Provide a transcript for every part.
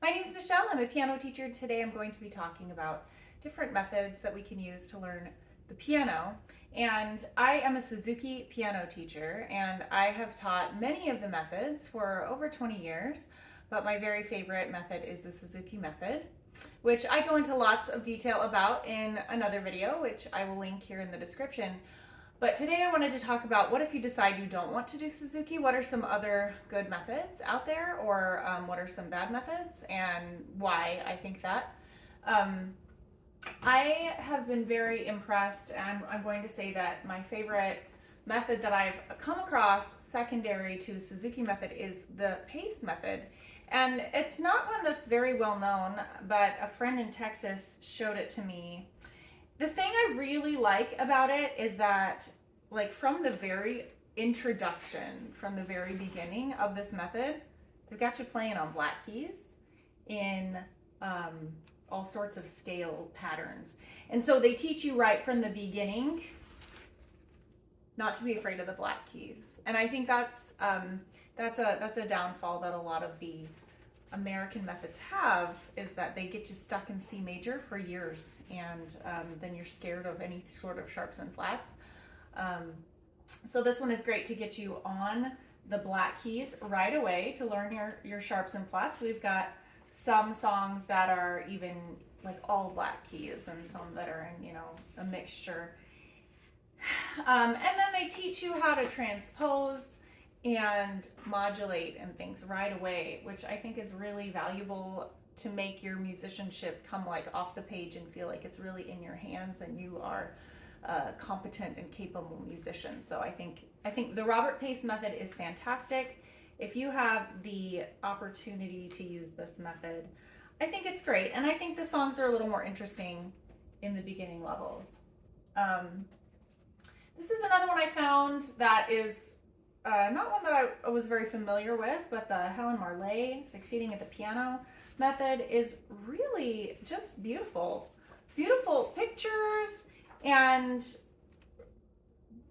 My name is Michelle. I'm a piano teacher. Today I'm going to be talking about different methods that we can use to learn the piano. And I am a Suzuki piano teacher, and I have taught many of the methods for over 20 years, but my very favorite method is the Suzuki method, which I go into lots of detail about in another video, which I will link here in the description. But today I wanted to talk about what if you decide you don't want to do Suzuki? What are some other good methods out there, or what are some bad methods, and why I think that. I have been very impressed, and I'm going to say that my favorite method that I've come across secondary to Suzuki method is the pace method. And it's not one that's very well known, but a friend in Texas showed it to me. The thing I really like about it is that, like, from the very introduction, from the very beginning of this method, they've got you playing on black keys in all sorts of scale patterns. And so they teach you right from the beginning not to be afraid of the black keys. And I think that's a downfall that a lot of the American methods have, is that they get you stuck in C major for years, and then you're scared of any sort of sharps and flats. So this one is great to get you on the black keys right away to learn your sharps and flats. We've got some songs that are even like all black keys, and some that are in, a mixture. And then they teach you how to transpose and modulate and things right away, which I think is really valuable to make your musicianship come like off the page and feel like it's really in your hands and you are a competent and capable musician. So I think the Robert Pace method is fantastic. If you have the opportunity to use this method, I think it's great. And I think the songs are a little more interesting in the beginning levels. This is another one I found that is not one that I was very familiar with, but the Helen Marley Succeeding at the Piano method is really just beautiful. Beautiful pictures and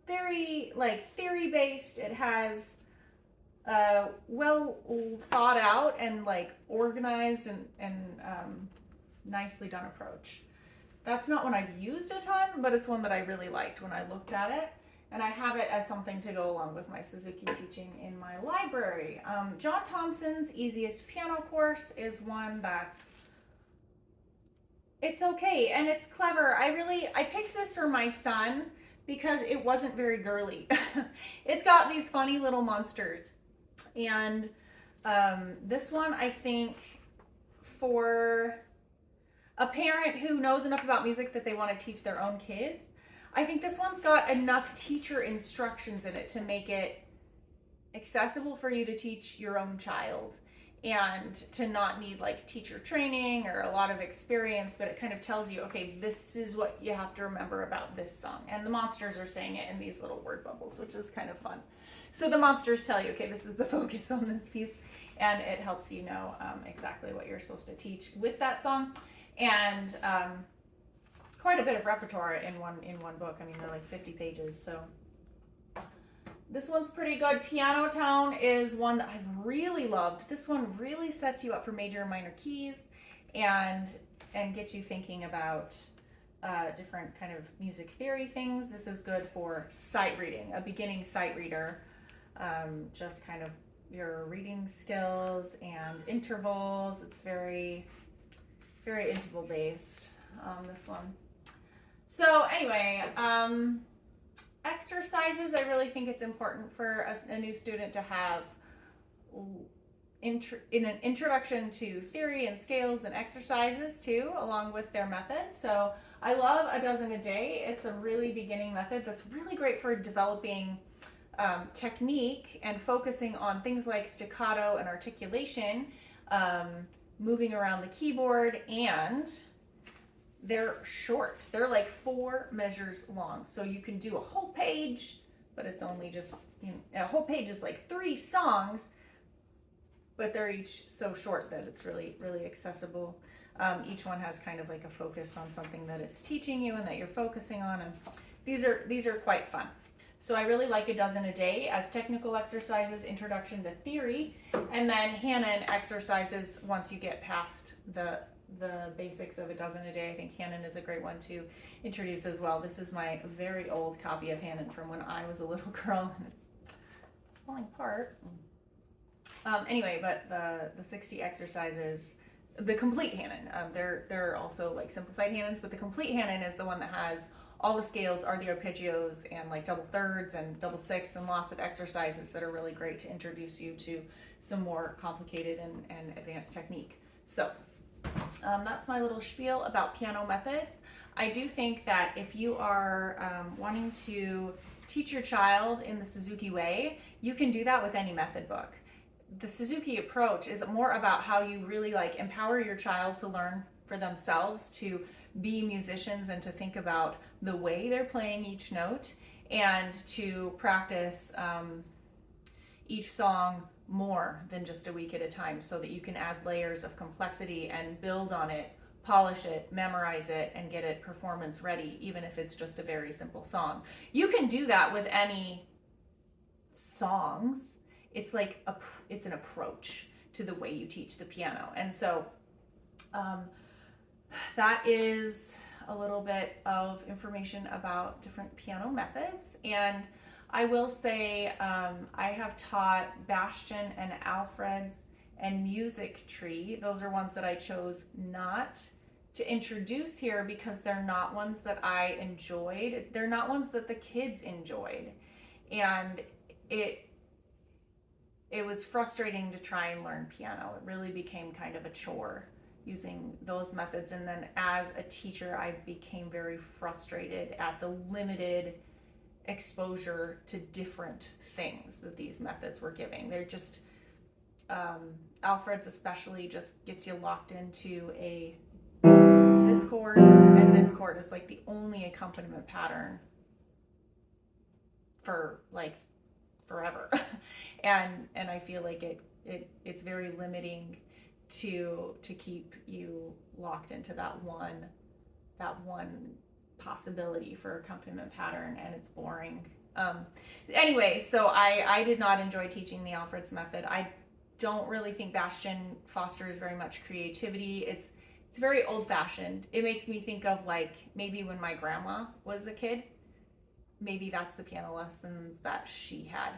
very theory-based. It has well thought out and organized and nicely done approach. That's not one I've used a ton, but it's one that I really liked when I looked at it. And I have it as something to go along with my Suzuki teaching in my library. John Thompson's Easiest Piano Course is one that's, it's okay and it's clever. I picked this for my son because it wasn't very girly. It's got these funny little monsters. And this one, I think, for a parent who knows enough about music that they want to teach their own kids, I think this one's got enough teacher instructions in it to make it accessible for you to teach your own child, and to not need teacher training or a lot of experience, but it kind of tells you, okay, this is what you have to remember about this song. And the monsters are saying it in these little word bubbles, which is kind of fun. So the monsters tell you, okay, this is the focus on this piece, and it helps you know exactly what you're supposed to teach with that song. And quite a bit of repertoire in one book. I mean, they're like 50 pages, so this one's pretty good. Piano Town is one that I've really loved. This one really sets you up for major and minor keys and gets you thinking about different kind of music theory things. This is good for sight reading, a beginning sight reader, just kind of your reading skills and intervals. It's very, very interval based, this one. So anyway, exercises, I really think it's important for a new student to have in an introduction to theory and scales and exercises too, along with their method. So I love A Dozen a Day. It's a really beginning method that's really great for developing technique and focusing on things like staccato and articulation, moving around the keyboard, and they're short. They're like 4 measures long. So you can do a whole page, but it's only just, a whole page is like 3 songs, but they're each so short that it's really, really accessible. Each one has kind of like a focus on something that it's teaching you and that you're focusing on. And these are quite fun. So I really like a dozen a day as technical exercises, introduction to theory, and then Hanon exercises once you get past the basics of a dozen a day. I think Hanon is a great one to introduce as well. This is my very old copy of Hanon from when I was a little girl, and it's falling apart. Anyway, but the 60 exercises, the complete Hanon, there are also like simplified Hanons, but the complete Hanon is the one that has all the scales, are the arpeggios, and like double thirds and double sixths, and lots of exercises that are really great to introduce you to some more complicated and advanced technique. So that's my little spiel about piano methods. I do think that if you are wanting to teach your child in the Suzuki way, you can do that with any method book. The Suzuki approach is more about how you really like empower your child to learn for themselves, to be musicians, and to think about the way they're playing each note, and to practice each song more than just a week at a time, so that you can add layers of complexity and build on it, polish it, memorize it, and get it performance ready, even if it's just a very simple song. You can do that with any songs. It's like it's an approach to the way you teach the piano. And so that is a little bit of information about different piano methods. And I will say I have taught Bastian and Alfred's and Music Tree. Those are ones that I chose not to introduce here because they're not ones that I enjoyed. They're not ones that the kids enjoyed. And it was frustrating to try and learn piano. It really became kind of a chore using those methods. And then as a teacher, I became very frustrated at the limited exposure to different things that these methods were giving. They're just, Alfred's especially just gets you locked into this chord, and this chord is like the only accompaniment pattern for like forever. and I feel like it's very limiting to keep you locked into that one possibility for accompaniment pattern, and it's boring. Anyway, so I did not enjoy teaching the Alfred's method. I don't really think Bastian fosters very much creativity. It's very old-fashioned. It makes me think of like maybe when my grandma was a kid. Maybe that's the piano lessons that she had,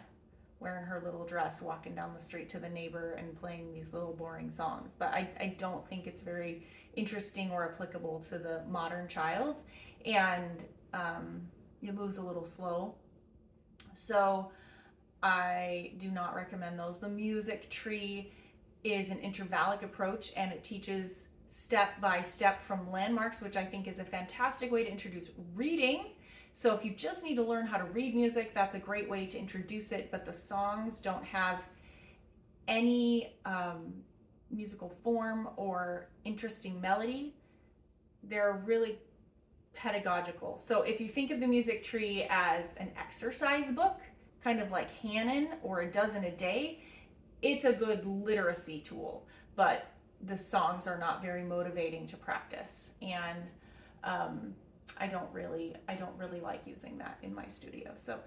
wearing her little dress, walking down the street to the neighbor and playing these little boring songs. But I don't think it's very interesting or applicable to the modern child, and it moves a little slow. So I do not recommend those. The Music Tree is an intervallic approach, and it teaches step by step from landmarks, which I think is a fantastic way to introduce reading. So if you just need to learn how to read music, that's a great way to introduce it, but the songs don't have any musical form or interesting melody. They're really pedagogical. So if you think of the Music Tree as an exercise book, kind of like Hanon or a dozen a day, it's a good literacy tool, but the songs are not very motivating to practice. And I don't really like using that in my studio. So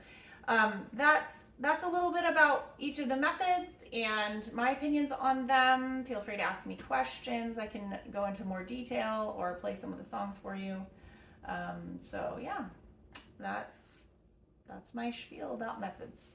that's a little bit about each of the methods and my opinions on them. Feel free to ask me questions. I can go into more detail or play some of the songs for you. So yeah, that's my spiel about methods.